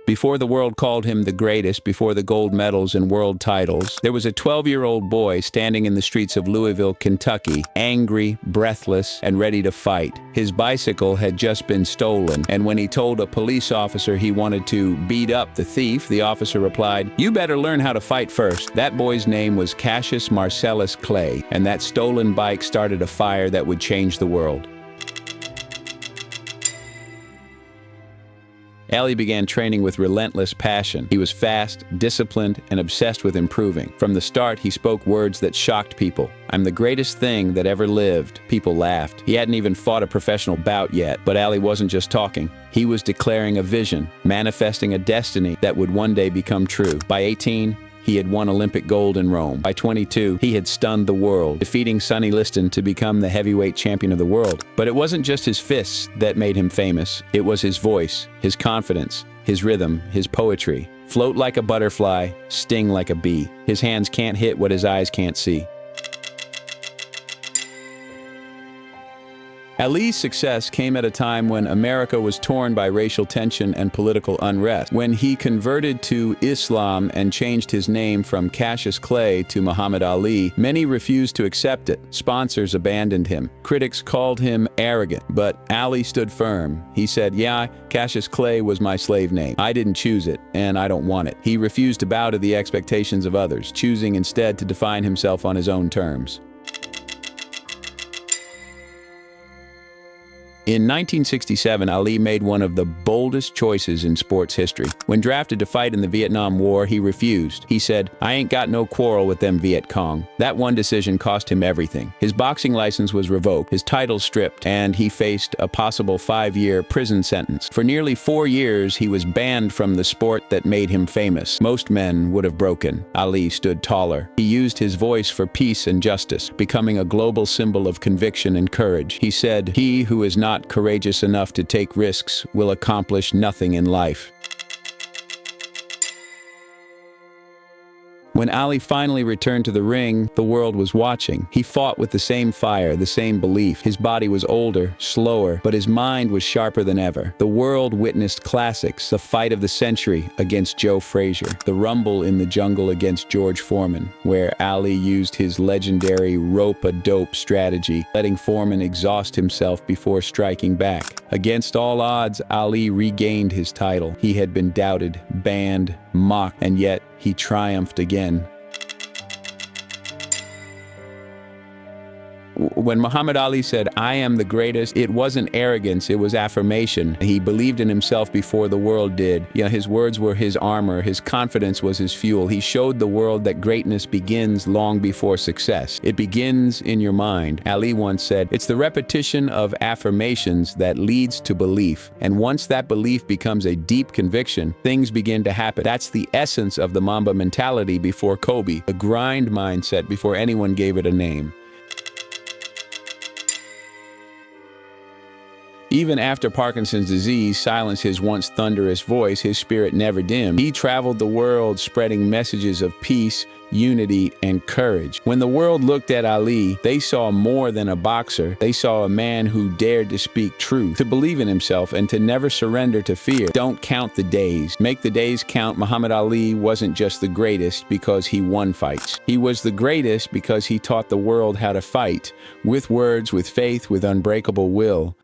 Before the world called him the greatest, before the gold medals and world titles, there was a 12-year-old boy standing in the streets of Louisville, Kentucky, angry, breathless, and ready to fight. His bicycle had just been stolen, and when he told a police officer he wanted to beat up the thief, the officer replied, "You better learn how to fight first." That boy's name was Cassius Marcellus Clay, and that stolen bike started a fire that would change the world. Ali began training with relentless passion. He was fast, disciplined, and obsessed with improving. From the start, he spoke words that shocked people. "I'm the greatest thing that ever lived." People laughed. He hadn't even fought a professional bout yet, but Ali wasn't just talking. He was declaring a vision, manifesting a destiny that would one day become true. By 18, he had won Olympic gold in Rome. By 22, he had stunned the world, defeating Sonny Liston to become the heavyweight champion of the world. But it wasn't just his fists that made him famous. It was his voice, his confidence, his rhythm, his poetry. Float like a butterfly, sting like a bee. His hands can't hit what his eyes can't see. Ali's success came at a time when America was torn by racial tension and political unrest. When he converted to Islam and changed his name from Cassius Clay to Muhammad Ali, many refused to accept it. Sponsors abandoned him. Critics called him arrogant, but Ali stood firm. He said, "Yeah, Cassius Clay was my slave name. I didn't choose it, and I don't want it." He refused to bow to the expectations of others, choosing instead to define himself on his own terms. In 1967, Ali made one of the boldest choices in sports history. When drafted to fight in the Vietnam War, he refused. He said, "I ain't got no quarrel with them Viet Cong." That one decision cost him everything. His boxing license was revoked, his title stripped, and he faced a possible 5-year prison sentence. For nearly 4 years, he was banned from the sport that made him famous. Most men would have broken. Ali stood taller. He used his voice for peace and justice, becoming a global symbol of conviction and courage. He said, "He who is not courageous enough to take risks will accomplish nothing in life." When Ali finally returned to the ring, the world was watching. He fought with the same fire, the same belief. His body was older, slower, but his mind was sharper than ever. The world witnessed classics, the fight of the century against Joe Frazier, the rumble in the jungle against George Foreman, where Ali used his legendary rope-a-dope strategy, letting Foreman exhaust himself before striking back. Against all odds, Ali regained his title. He had been doubted, banned, mocked, and yet he triumphed again. When Muhammad Ali said, "I am the greatest," it wasn't arrogance, it was affirmation. He believed in himself before the world did. His words were his armor, his confidence was his fuel. He showed the world that greatness begins long before success. It begins in your mind. Ali once said, "It's the repetition of affirmations that leads to belief. And once that belief becomes a deep conviction, things begin to happen." That's the essence of the Mamba mentality before Kobe, the grind mindset before anyone gave it a name. Even after Parkinson's disease silenced his once thunderous voice, his spirit never dimmed. He traveled the world spreading messages of peace, unity, and courage. When the world looked at Ali, they saw more than a boxer. They saw a man who dared to speak truth, to believe in himself, and to never surrender to fear. Don't count the days. Make the days count. Muhammad Ali wasn't just the greatest because he won fights. He was the greatest because he taught the world how to fight, with words, with faith, with unbreakable will.